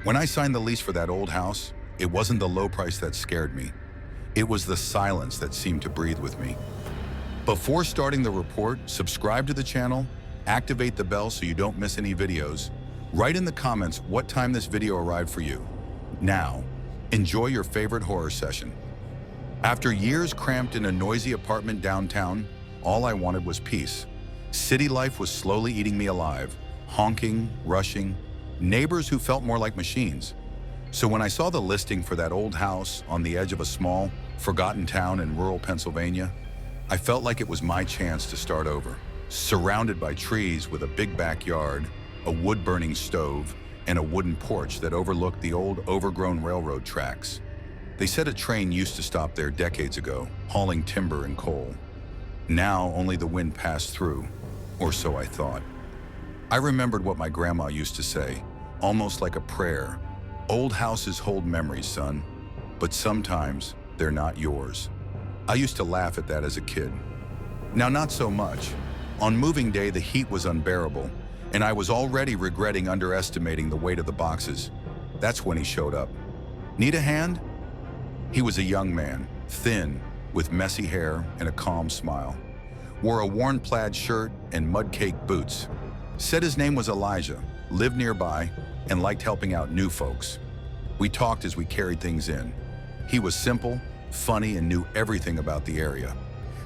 When I signed the lease for that old house, it wasn't the low price that scared me. It was the silence that seemed to breathe with me. Before starting the report, subscribe to the channel, activate the bell so you don't miss any videos. Write in the comments what time this video arrived for you. Now, enjoy your favorite horror session. After years cramped in a noisy apartment downtown, all I wanted was peace. City life was slowly eating me alive, honking, rushing, neighbors who felt more like machines. So when I saw the listing for that old house on the edge of a small, forgotten town in rural Pennsylvania, I felt like it was my chance to start over. Surrounded by trees with a big backyard, a wood-burning stove, and a wooden porch that overlooked the old, overgrown railroad tracks. They said a train used to stop there decades ago, hauling timber and coal. Now only the wind passed through, or so I thought. I remembered what my grandma used to say, almost like a prayer. Old houses hold memories, son, but sometimes they're not yours. I used to laugh at that as a kid. Now, not so much. On moving day, the heat was unbearable, and I was already regretting underestimating the weight of the boxes. That's when he showed up. Need a hand? He was a young man, thin, with messy hair and a calm smile. Wore a worn plaid shirt and mud-caked boots. Said his name was Elijah, lived nearby, and liked helping out new folks. We talked as we carried things in. He was simple, funny, and knew everything about the area.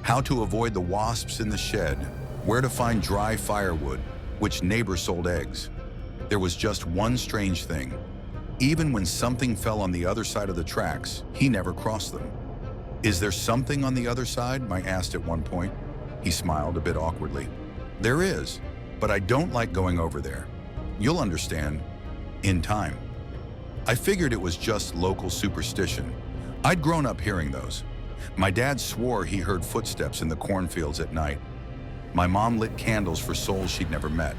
How to avoid the wasps in the shed, where to find dry firewood, which neighbor sold eggs. There was just one strange thing. Even when something fell on the other side of the tracks, he never crossed them. Is there something on the other side? I asked at one point. He smiled a bit awkwardly. There is, but I don't like going over there. You'll understand in time. I figured it was just local superstition. I'd grown up hearing those. My dad swore he heard footsteps in the cornfields at night. My mom lit candles for souls she'd never met.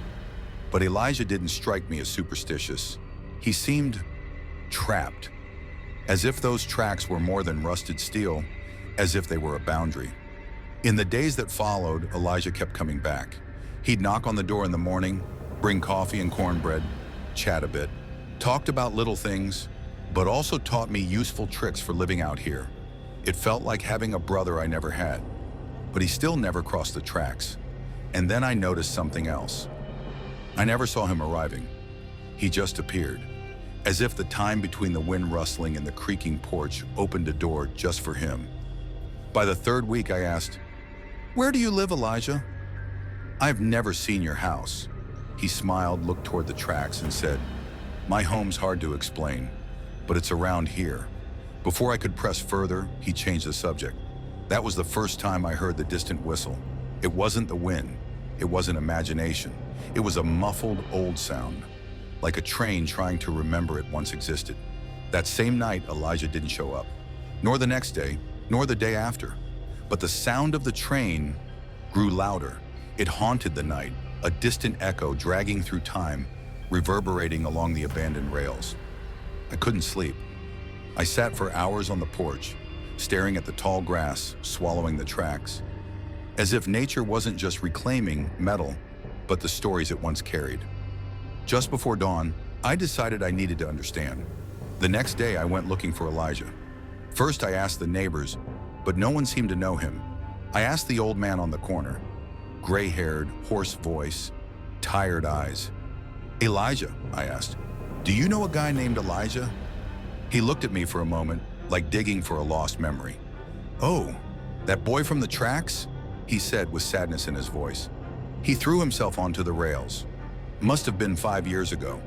But Elijah didn't strike me as superstitious. He seemed trapped, as if those tracks were more than rusted steel, as if they were a boundary. In the days that followed, Elijah kept coming back. He'd knock on the door in the morning, bring coffee and cornbread, chat a bit, talked about little things, but also taught me useful tricks for living out here. It felt like having a brother I never had, but he still never crossed the tracks. And then I noticed something else. I never saw him arriving. He just appeared, as if the time between the wind rustling and the creaking porch opened a door just for him. By the third week, I asked, "Where do you live, Elijah?" "I've never seen your house." He smiled, looked toward the tracks, and said, "My home's hard to explain, but it's around here." Before I could press further, he changed the subject. That was the first time I heard the distant whistle. It wasn't the wind. It wasn't imagination. It was a muffled old sound, like a train trying to remember it once existed. That same night, Elijah didn't show up, nor the next day, nor the day after. But the sound of the train grew louder. It haunted the night, a distant echo dragging through time, reverberating along the abandoned rails. I couldn't sleep. I sat for hours on the porch, staring at the tall grass, swallowing the tracks, as if nature wasn't just reclaiming metal, but the stories it once carried. Just before dawn, I decided I needed to understand. The next day, I went looking for Elijah. First, I asked the neighbors, but no one seemed to know him. I asked the old man on the corner, gray-haired, hoarse voice, tired eyes. "Elijah," I asked, "do you know a guy named Elijah?" He looked at me for a moment, like digging for a lost memory. "Oh, that boy from the tracks?" he said with sadness in his voice. He threw himself onto the rails. Must have been 5 years ago.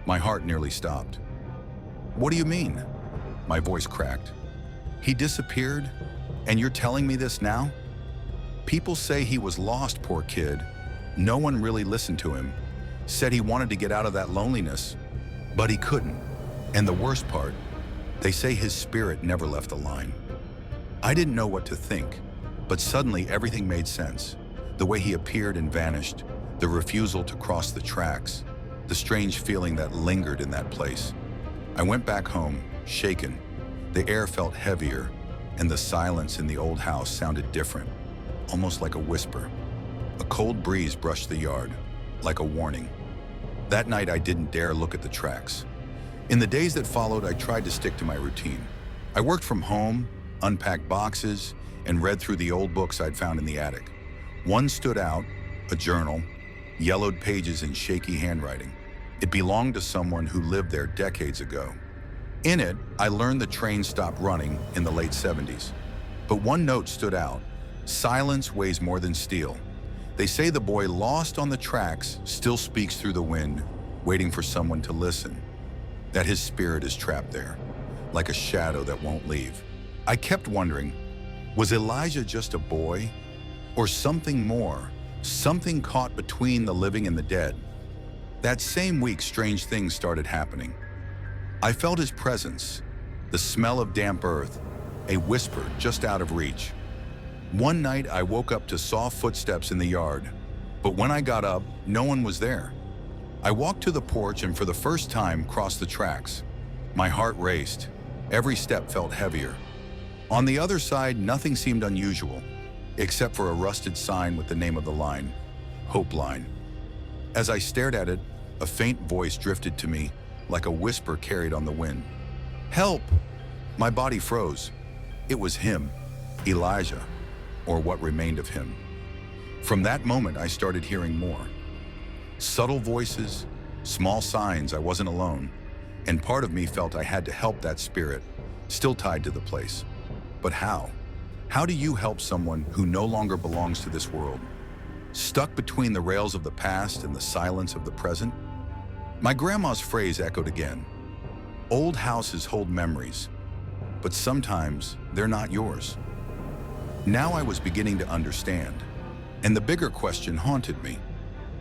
My heart nearly stopped. "What do you mean?" My voice cracked. "He disappeared, and you're telling me this now?" "People say he was lost, poor kid. No one really listened to him. Said he wanted to get out of that loneliness, but he couldn't. And the worst part, they say his spirit never left the line." I didn't know what to think, but suddenly everything made sense. The way he appeared and vanished, the refusal to cross the tracks, the strange feeling that lingered in that place. I went back home, shaken. The air felt heavier, and the silence in the old house sounded different, almost like a whisper. A cold breeze brushed the yard, like a warning. That night I didn't dare look at the tracks. In the days that followed, I tried to stick to my routine. I worked from home, unpacked boxes, and read through the old books I'd found in the attic. One stood out, a journal, yellowed pages in shaky handwriting. It belonged to someone who lived there decades ago. In it, I learned the train stopped running in the late 70s. But one note stood out: silence weighs more than steel. They say the boy lost on the tracks still speaks through the wind, waiting for someone to listen. That his spirit is trapped there, like a shadow that won't leave. I kept wondering, was Elijah just a boy? Or something more, something caught between the living and the dead? That same week, strange things started happening. I felt his presence, the smell of damp earth, a whisper just out of reach. One night, I woke up to soft footsteps in the yard, but when I got up, no one was there. I walked to the porch and for the first time crossed the tracks. My heart raced. Every step felt heavier. On the other side, nothing seemed unusual, except for a rusted sign with the name of the line, Hope Line. As I stared at it, a faint voice drifted to me, like a whisper carried on the wind. Help! My body froze. It was him, Elijah, or what remained of him. From that moment, I started hearing more. Subtle voices, small signs I wasn't alone, and part of me felt I had to help that spirit, still tied to the place. But how? How do you help someone who no longer belongs to this world? Stuck between the rails of the past and the silence of the present? My grandma's phrase echoed again. Old houses hold memories, but sometimes they're not yours. Now I was beginning to understand, and the bigger question haunted me.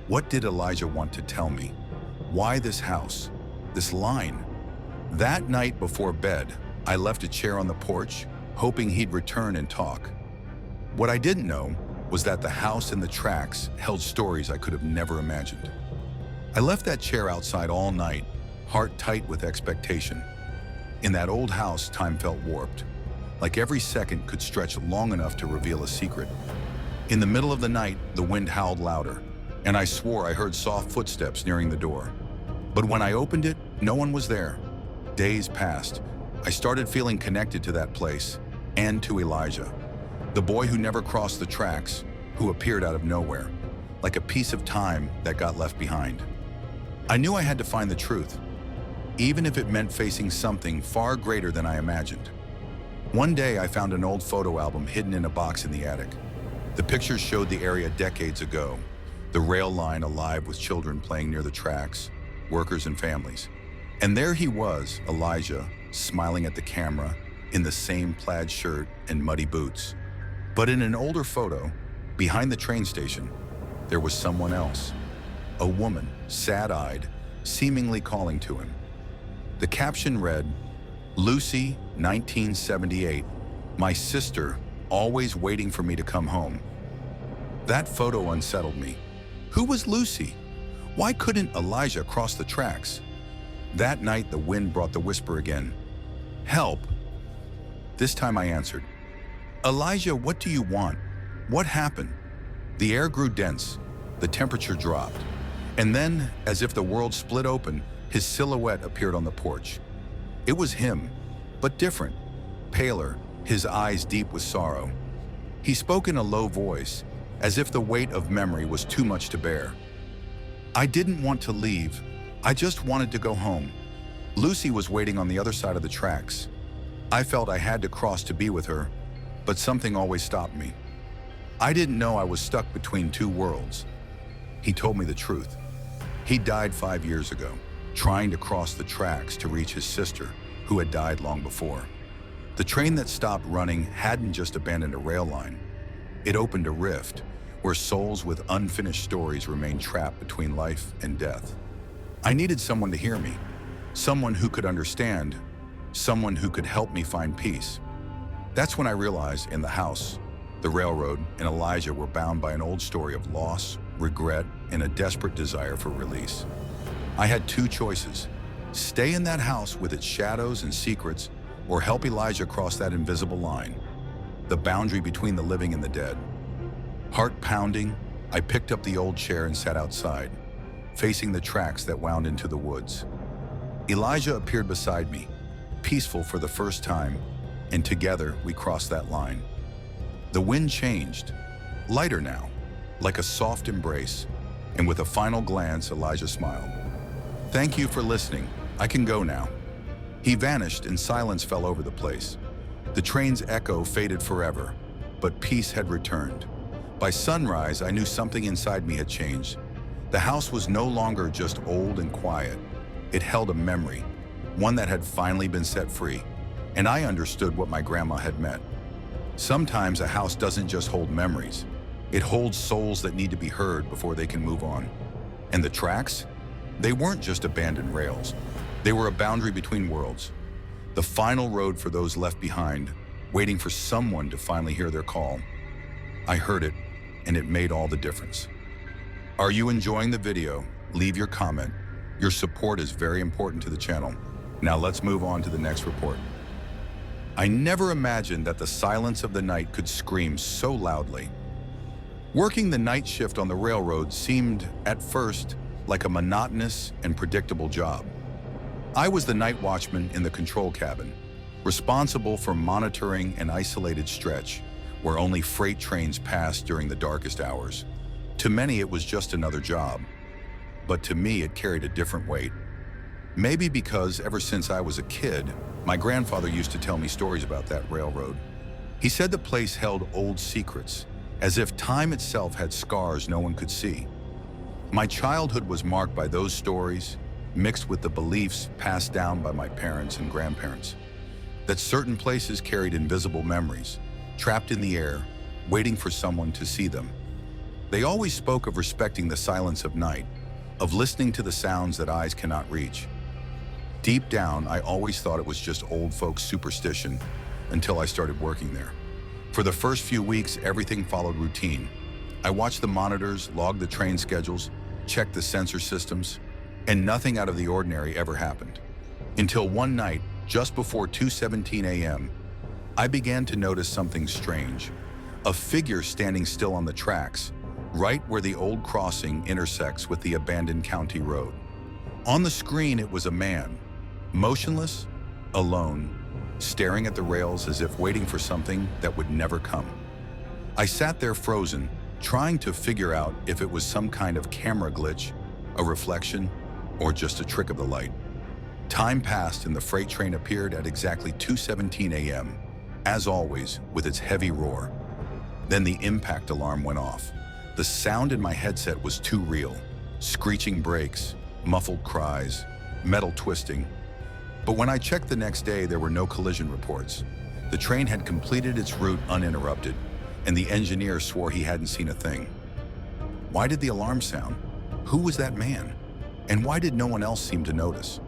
What did Elijah want to tell me? Why this house? This line? That night before bed, I left a chair on the porch, hoping he'd return and talk. What I didn't know was that the house and the tracks held stories I could have never imagined. I left that chair outside all night, heart tight with expectation. In that old house, time felt warped, like every second could stretch long enough to reveal a secret. In the middle of the night, the wind howled louder, and I swore I heard soft footsteps nearing the door. But when I opened it, no one was there. Days passed. I started feeling connected to that place and to Elijah, the boy who never crossed the tracks, who appeared out of nowhere, like a piece of time that got left behind. I knew I had to find the truth, even if it meant facing something far greater than I imagined. One day, I found an old photo album hidden in a box in the attic. The pictures showed the area decades ago, the rail line alive with children playing near the tracks, workers and families. And there he was, Elijah, smiling at the camera, in the same plaid shirt and muddy boots. But in an older photo, behind the train station, there was someone else. A woman, sad-eyed, seemingly calling to him. The caption read, Lucy, 1978, my sister, always waiting for me to come home. That photo unsettled me. Who was Lucy? Why couldn't Elijah cross the tracks? That night, the wind brought the whisper again. Help! This time I answered. Elijah, what do you want? What happened? The air grew dense. The temperature dropped. And then, as if the world split open, his silhouette appeared on the porch. It was him, but different, paler, his eyes deep with sorrow. He spoke in a low voice, as if the weight of memory was too much to bear. I didn't want to leave. I just wanted to go home. Lucy was waiting on the other side of the tracks. I felt I had to cross to be with her, but something always stopped me. I didn't know I was stuck between two worlds. He told me the truth. He died 5 years ago, trying to cross the tracks to reach his sister, who had died long before. The train that stopped running hadn't just abandoned a rail line. It opened a rift, where souls with unfinished stories remained trapped between life and death. I needed someone to hear me, someone who could understand, someone who could help me find peace. That's when I realized in the house, the railroad, and Elijah were bound by an old story of loss, regret, and a desperate desire for release. I had two choices: stay in that house with its shadows and secrets, or help Elijah cross that invisible line, the boundary between the living and the dead. Heart pounding, I picked up the old chair and sat outside, facing the tracks that wound into the woods. Elijah appeared beside me, peaceful for the first time, and together we crossed that line. The wind changed, lighter now, like a soft embrace, and with a final glance, Elijah smiled. "Thank you for listening. I can go now." He vanished and silence fell over the place. The train's echo faded forever, but peace had returned. By sunrise, I knew something inside me had changed. The house was no longer just old and quiet. It held a memory, one that had finally been set free, and I understood what my grandma had meant. Sometimes a house doesn't just hold memories. It holds souls that need to be heard before they can move on. And the tracks? They weren't just abandoned rails. They were a boundary between worlds. The final road for those left behind, waiting for someone to finally hear their call. I heard it, and it made all the difference. Are you enjoying the video? Leave your comment. Your support is very important to the channel. Now let's move on to the next report. I never imagined that the silence of the night could scream so loudly. Working the night shift on the railroad seemed, at first, like a monotonous and predictable job. I was the night watchman in the control cabin, responsible for monitoring an isolated stretch where only freight trains passed during the darkest hours. To many, it was just another job, but to me, it carried a different weight. Maybe because ever since I was a kid, my grandfather used to tell me stories about that railroad. He said the place held old secrets, as if time itself had scars no one could see. My childhood was marked by those stories, mixed with the beliefs passed down by my parents and grandparents, that certain places carried invisible memories, trapped in the air, waiting for someone to see them. They always spoke of respecting the silence of night, of listening to the sounds that eyes cannot reach. Deep down, I always thought it was just old folks' superstition until I started working there. For the first few weeks, everything followed routine. I watched the monitors, logged the train schedules, checked the sensor systems, and nothing out of the ordinary ever happened. Until one night, just before 2:17 a.m., I began to notice something strange. A figure standing still on the tracks, right where the old crossing intersects with the abandoned county road. On the screen, it was a man, motionless, alone, staring at the rails as if waiting for something that would never come. I sat there frozen, trying to figure out if it was some kind of camera glitch, a reflection, or just a trick of the light. Time passed and the freight train appeared at exactly 2:17 a.m., as always, with its heavy roar. Then the impact alarm went off. The sound in my headset was too real. Screeching brakes, muffled cries, metal twisting. But when I checked the next day, there were no collision reports. The train had completed its route uninterrupted, and the engineer swore he hadn't seen a thing. Why did the alarm sound? Who was that man? And why did no one else seem to notice?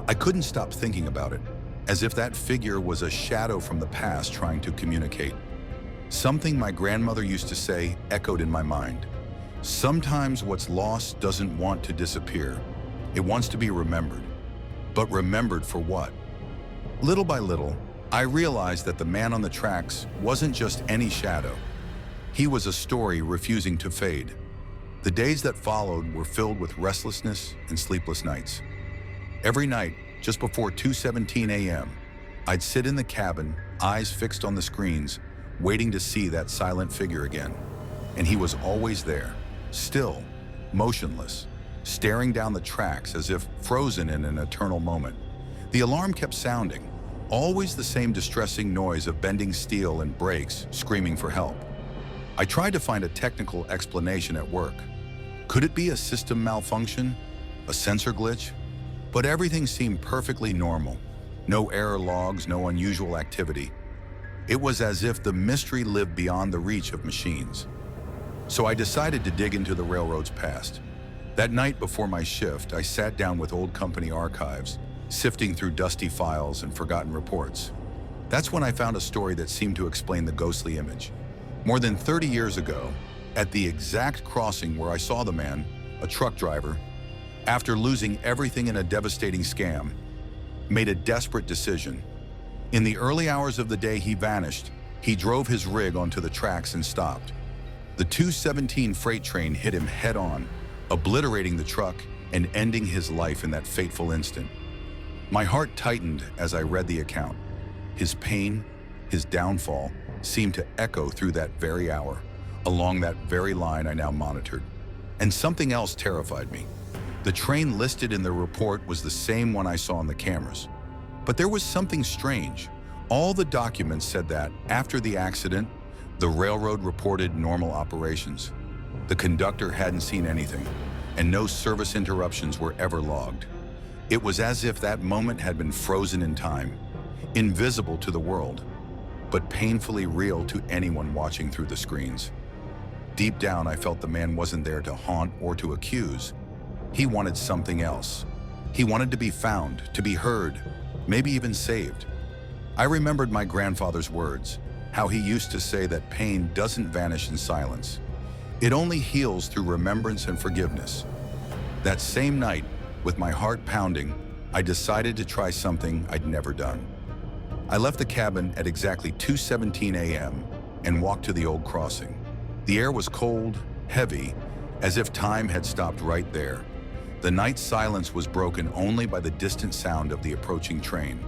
I couldn't stop thinking about it, as if that figure was a shadow from the past trying to communicate. Something my grandmother used to say echoed in my mind. Sometimes what's lost doesn't want to disappear. It wants to be remembered. But remembered for what? Little by little, I realized that the man on the tracks wasn't just any shadow. He was a story refusing to fade. The days that followed were filled with restlessness and sleepless nights. Every night, just before 2:17 a.m., I'd sit in the cabin, eyes fixed on the screens, waiting to see that silent figure again. And he was always there, still, motionless, staring down the tracks as if frozen in an eternal moment. The alarm kept sounding, always the same distressing noise of bending steel and brakes screaming for help. I tried to find a technical explanation at work. Could it be a system malfunction? A sensor glitch? But everything seemed perfectly normal. No error logs, no unusual activity. It was as if the mystery lived beyond the reach of machines. So I decided to dig into the railroad's past. That night before my shift, I sat down with old company archives, sifting through dusty files and forgotten reports. That's when I found a story that seemed to explain the ghostly image. More than 30 years ago, at the exact crossing where I saw the man, a truck driver, after losing everything in a devastating scam, made a desperate decision. In the early hours of the day he vanished, he drove his rig onto the tracks and stopped. The 2:17 freight train hit him head-on, obliterating the truck and ending his life in that fateful instant. My heart tightened as I read the account. His pain, his downfall, seemed to echo through that very hour, along that very line I now monitored. And something else terrified me. The train listed in the report was the same one I saw on the cameras. But there was something strange. All the documents said that, after the accident, the railroad reported normal operations. The conductor hadn't seen anything, and no service interruptions were ever logged. It was as if that moment had been frozen in time, invisible to the world, but painfully real to anyone watching through the screens. Deep down, I felt the man wasn't there to haunt or to accuse. He wanted something else. He wanted to be found, to be heard, maybe even saved. I remembered my grandfather's words, how he used to say that pain doesn't vanish in silence. It only heals through remembrance and forgiveness. That same night, with my heart pounding, I decided to try something I'd never done. I left the cabin at exactly 2:17 a.m. and walked to the old crossing. The air was cold, heavy, as if time had stopped right there. The night silence was broken only by the distant sound of the approaching train.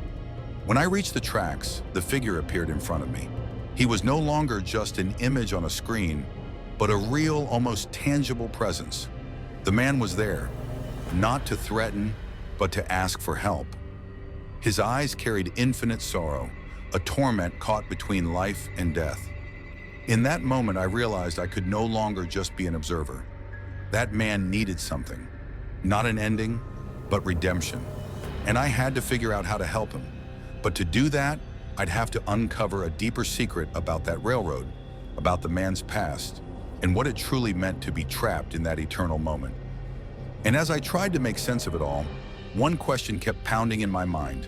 When I reached the tracks, the figure appeared in front of me. He was no longer just an image on a screen, but a real, almost tangible presence. The man was there, not to threaten, but to ask for help. His eyes carried infinite sorrow, a torment caught between life and death. In that moment, I realized I could no longer just be an observer. That man needed something, not an ending, but redemption. And I had to figure out how to help him. But to do that, I'd have to uncover a deeper secret about that railroad, about the man's past, and what it truly meant to be trapped in that eternal moment. And as I tried to make sense of it all, one question kept pounding in my mind.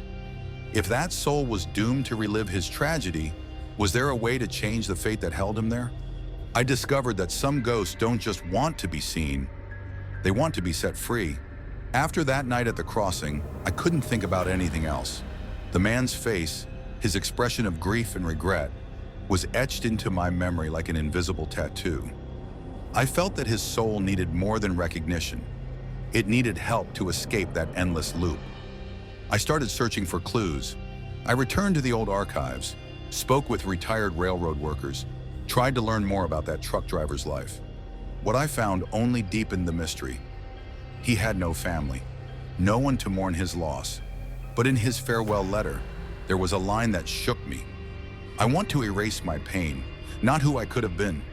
If that soul was doomed to relive his tragedy, was there a way to change the fate that held him there? I discovered that some ghosts don't just want to be seen, they want to be set free. After that night at the crossing, I couldn't think about anything else. The man's face, his expression of grief and regret, was etched into my memory like an invisible tattoo. I felt that his soul needed more than recognition. It needed help to escape that endless loop. I started searching for clues. I returned to the old archives, spoke with retired railroad workers, tried to learn more about that truck driver's life. What I found only deepened the mystery. He had no family, no one to mourn his loss. But in his farewell letter, there was a line that shook me. I want to erase my pain, not who I could have been.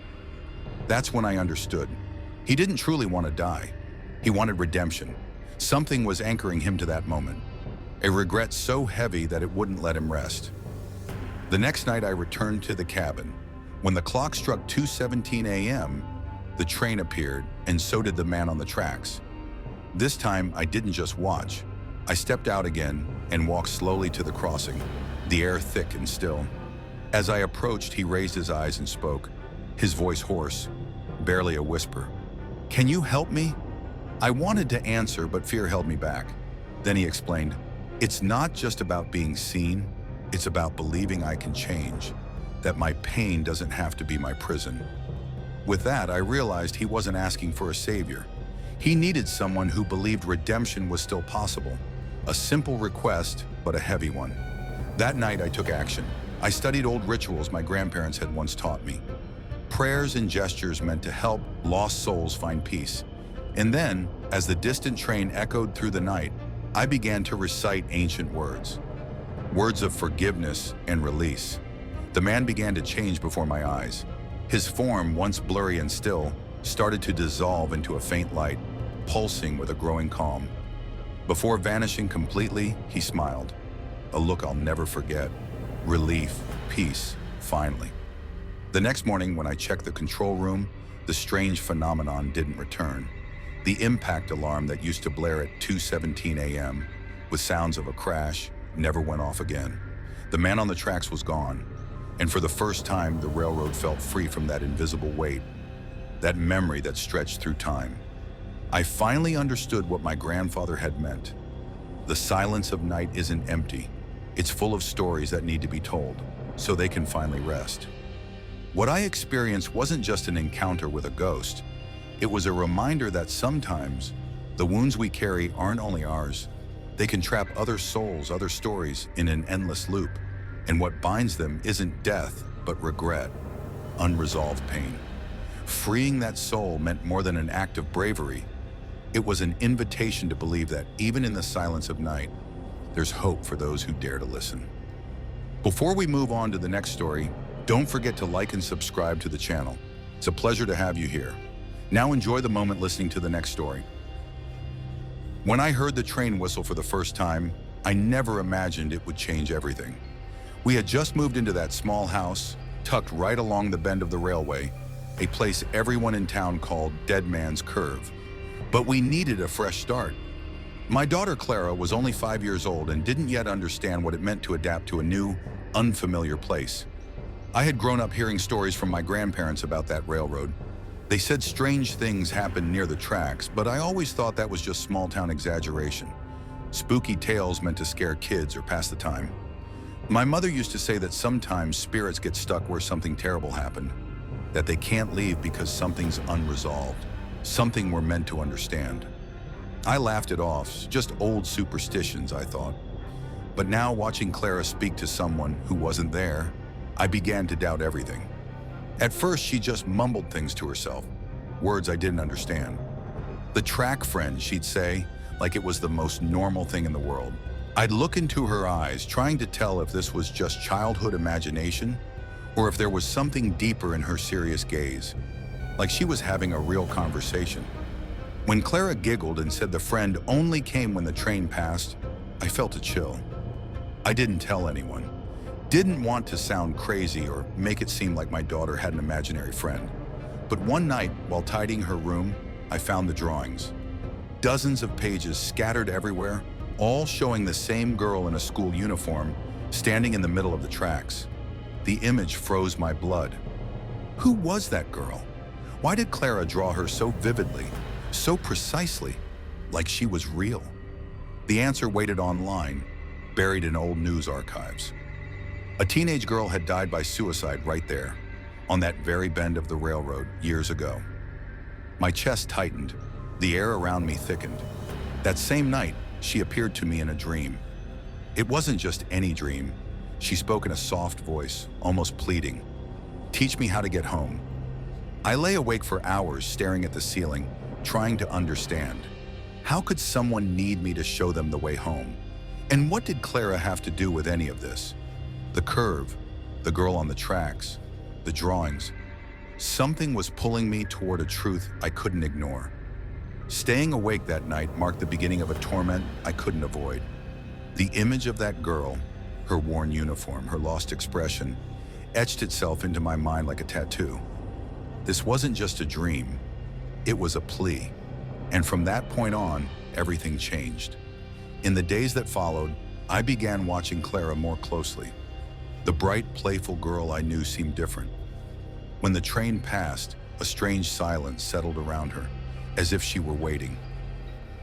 That's when I understood. He didn't truly want to die. He wanted redemption. Something was anchoring him to that moment. A regret so heavy that it wouldn't let him rest. The next night I returned to the cabin. When the clock struck 2:17 a.m., the train appeared, and so did the man on the tracks. This time I didn't just watch. I stepped out again and walked slowly to the crossing, the air thick and still. As I approached, he raised his eyes and spoke, his voice hoarse, barely a whisper. "Can you help me?" I wanted to answer, but fear held me back. Then he explained, "It's not just about being seen, it's about believing I can change, that my pain doesn't have to be my prison." With that, I realized he wasn't asking for a savior. He needed someone who believed redemption was still possible. A simple request, but a heavy one. That night I took action. I studied old rituals my grandparents had once taught me. Prayers and gestures meant to help lost souls find peace. And then, as the distant train echoed through the night, I began to recite ancient words. Words of forgiveness and release. The man began to change before my eyes. His form, once blurry and still, started to dissolve into a faint light, pulsing with a growing calm. Before vanishing completely, he smiled. A look I'll never forget. Relief, peace, finally. The next morning, when I checked the control room, the strange phenomenon didn't return. The impact alarm that used to blare at 2:17 a.m. with sounds of a crash never went off again. The man on the tracks was gone, and for the first time, the railroad felt free from that invisible weight, that memory that stretched through time. I finally understood what my grandfather had meant. The silence of night isn't empty. It's full of stories that need to be told, so they can finally rest. What I experienced wasn't just an encounter with a ghost. It was a reminder that sometimes the wounds we carry aren't only ours, They can trap other souls, other stories in an endless loop. And what binds them isn't death, but regret, unresolved pain. Freeing that soul meant more than an act of bravery. It was an invitation to believe that even in the silence of night, there's hope for those who dare to listen. Before we move on to the next story, don't forget to like and subscribe to the channel. It's a pleasure to have you here. Now enjoy the moment listening to the next story. When I heard the train whistle for the first time, I never imagined it would change everything. We had just moved into that small house, tucked right along the bend of the railway, a place everyone in town called Dead Man's Curve. But we needed a fresh start. My daughter Clara was only 5 years old and didn't yet understand what it meant to adapt to a new, unfamiliar place. I had grown up hearing stories from my grandparents about that railroad. They said strange things happened near the tracks, but I always thought that was just small-town exaggeration. Spooky tales meant to scare kids or pass the time. My mother used to say that sometimes spirits get stuck where something terrible happened, that they can't leave because something's unresolved, something we're meant to understand. I laughed it off, just old superstitions, I thought. But now, watching Clara speak to someone who wasn't there, I began to doubt everything. At first, she just mumbled things to herself, words I didn't understand. The track friend, she'd say, like it was the most normal thing in the world. I'd look into her eyes, trying to tell if this was just childhood imagination or if there was something deeper in her serious gaze, like she was having a real conversation. When Clara giggled and said the friend only came when the train passed, I felt a chill. I didn't tell anyone. Didn't want to sound crazy or make it seem like my daughter had an imaginary friend. But one night, while tidying her room, I found the drawings. Dozens of pages scattered everywhere, all showing the same girl in a school uniform, standing in the middle of the tracks. The image froze my blood. Who was that girl? Why did Clara draw her so vividly, so precisely, like she was real? The answer waited online, buried in old news archives. A teenage girl had died by suicide right there, on that very bend of the railroad years ago. My chest tightened, the air around me thickened. That same night, she appeared to me in a dream. It wasn't just any dream. She spoke in a soft voice, almost pleading. "Teach me how to get home." I lay awake for hours staring at the ceiling, trying to understand. How could someone need me to show them the way home? And what did Clara have to do with any of this? The curve, the girl on the tracks, the drawings. Something was pulling me toward a truth I couldn't ignore. Staying awake that night marked the beginning of a torment I couldn't avoid. The image of that girl, her worn uniform, her lost expression, etched itself into my mind like a tattoo. This wasn't just a dream, it was a plea. And from that point on, everything changed. In the days that followed, I began watching Clara more closely. The bright, playful girl I knew seemed different. When the train passed, a strange silence settled around her, as if she were waiting.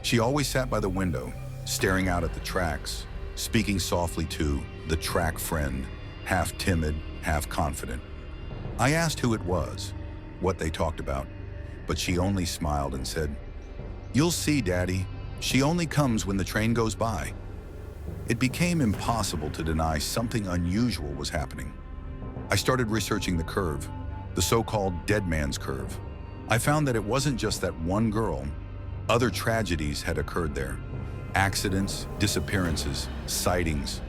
She always sat by the window, staring out at the tracks, speaking softly to the track friend, half timid, half confident. I asked who it was, what they talked about, but she only smiled and said, "You'll see, Daddy. She only comes when the train goes by." It became impossible to deny something unusual was happening. I started researching the curve, the so-called Dead Man's Curve. I found that it wasn't just that one girl. Other tragedies had occurred there. Accidents, disappearances, sightings.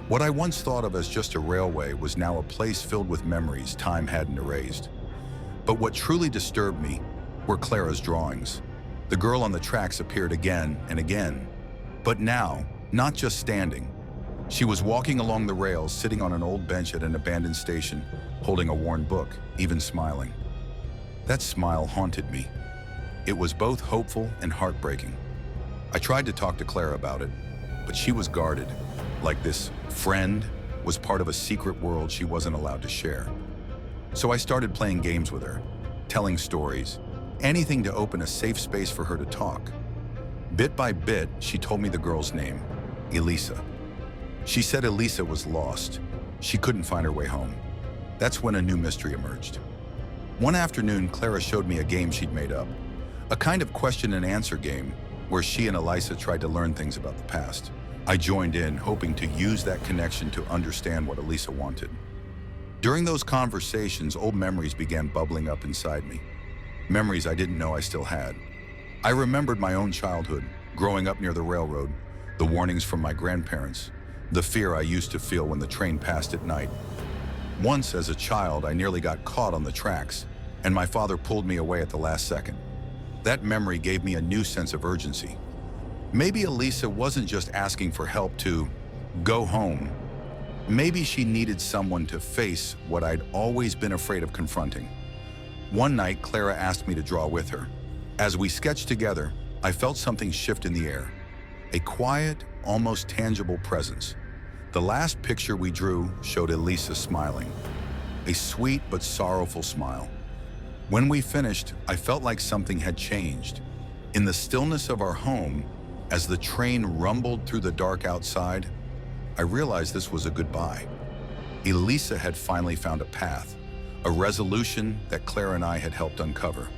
What I once thought of as just a railway was now a place filled with memories time hadn't erased. But what truly disturbed me were Clara's drawings. The girl on the tracks appeared again and again. But now, not just standing. She was walking along the rails, sitting on an old bench at an abandoned station, holding a worn book, even smiling. That smile haunted me. It was both hopeful and heartbreaking. I tried to talk to Clara about it, but she was guarded, like this friend was part of a secret world she wasn't allowed to share. So I started playing games with her, telling stories, anything to open a safe space for her to talk. Bit by bit, she told me the girl's name, Elisa. She said Elisa was lost. She couldn't find her way home. That's when a new mystery emerged. One afternoon, Clara showed me a game she'd made up, a kind of question and answer game, where she and Elisa tried to learn things about the past. I joined in, hoping to use that connection to understand what Elisa wanted. During those conversations, old memories began bubbling up inside me. Memories I didn't know I still had. I remembered my own childhood, growing up near the railroad, the warnings from my grandparents, the fear I used to feel when the train passed at night. Once, as a child, I nearly got caught on the tracks, and my father pulled me away at the last second. That memory gave me a new sense of urgency. Maybe Elisa wasn't just asking for help to go home. Maybe she needed someone to face what I'd always been afraid of confronting. One night, Clara asked me to draw with her. As we sketched together, I felt something shift in the air. A quiet, almost tangible presence. The last picture we drew showed Elisa smiling. A sweet but sorrowful smile. When we finished, I felt like something had changed. In the stillness of our home, as the train rumbled through the dark outside, I realized this was a goodbye. Elisa had finally found a path, a resolution that Clara and I had helped uncover.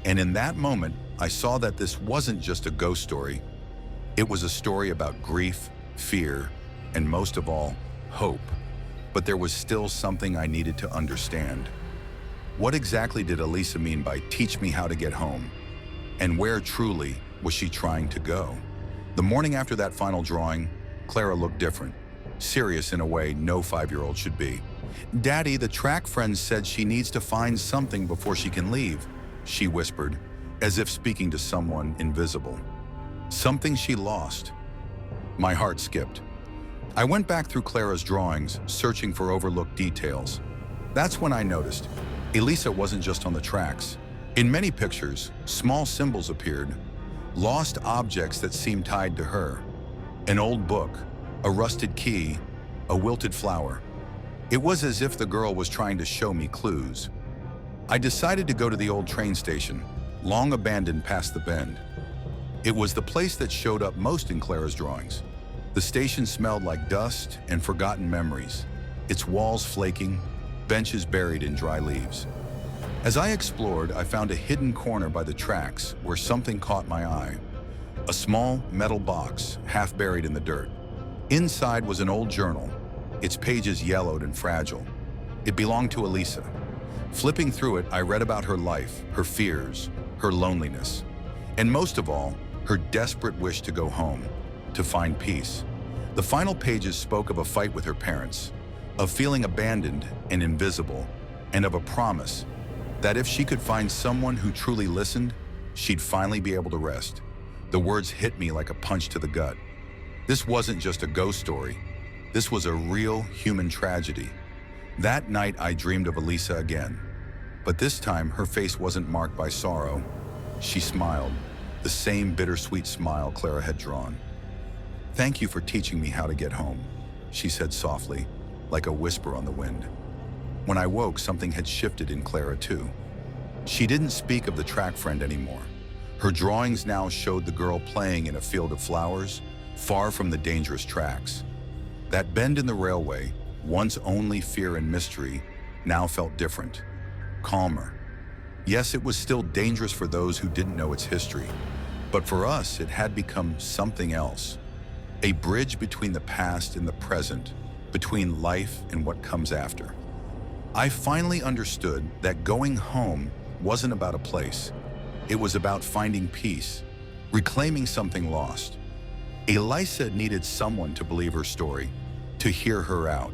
And in that moment, I saw that this wasn't just a ghost story. It was a story about grief, fear, and most of all, hope. But there was still something I needed to understand. What exactly did Elisa mean by teach me how to get home? And where truly was she trying to go? The morning after that final drawing, Clara looked different, serious in a way no 5-year-old should be. "Daddy, the track friend said she needs to find something before she can leave," she whispered, as if speaking to someone invisible. Something she lost. My heart skipped. I went back through Clara's drawings, searching for overlooked details. That's when I noticed Elisa wasn't just on the tracks. In many pictures, small symbols appeared, lost objects that seemed tied to her. An old book, a rusted key, a wilted flower. It was as if the girl was trying to show me clues. I decided to go to the old train station, long abandoned past the bend. It was the place that showed up most in Clara's drawings. The station smelled like dust and forgotten memories, its walls flaking, benches buried in dry leaves. As I explored, I found a hidden corner by the tracks where something caught my eye. A small metal box, half buried in the dirt. Inside was an old journal, its pages yellowed and fragile. It belonged to Elisa. Flipping through it, I read about her life, her fears, her loneliness, and most of all, her desperate wish to go home, to find peace. The final pages spoke of a fight with her parents, of feeling abandoned and invisible, and of a promise that if she could find someone who truly listened, she'd finally be able to rest. The words hit me like a punch to the gut. This wasn't just a ghost story. This was a real human tragedy. That night, I dreamed of Elisa again. But this time, her face wasn't marked by sorrow. She smiled, the same bittersweet smile Clara had drawn. "Thank you for teaching me how to get home," she said softly, like a whisper on the wind. When I woke, something had shifted in Clara too. She didn't speak of the track friend anymore. Her drawings now showed the girl playing in a field of flowers, far from the dangerous tracks. That bend in the railway, once only fear and mystery, now felt different, calmer. Yes, it was still dangerous for those who didn't know its history, but for us, it had become something else. A bridge between the past and the present, between life and what comes after. I finally understood that going home wasn't about a place. It was about finding peace, reclaiming something lost. Elisa needed someone to believe her story, to hear her out.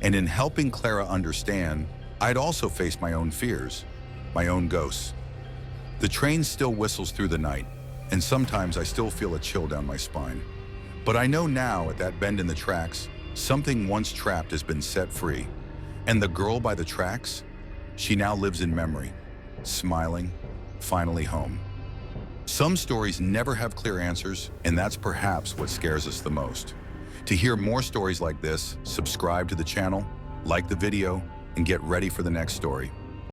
And in helping Clara understand, I'd also faced my own fears, my own ghosts. The train still whistles through the night, and sometimes I still feel a chill down my spine. But I know now, at that bend in the tracks, something once trapped has been set free. And the girl by the tracks, she now lives in memory, smiling, finally home. Some stories never have clear answers, and that's perhaps what scares us the most. To hear more stories like this, subscribe to the channel, like the video, and get ready for the next story.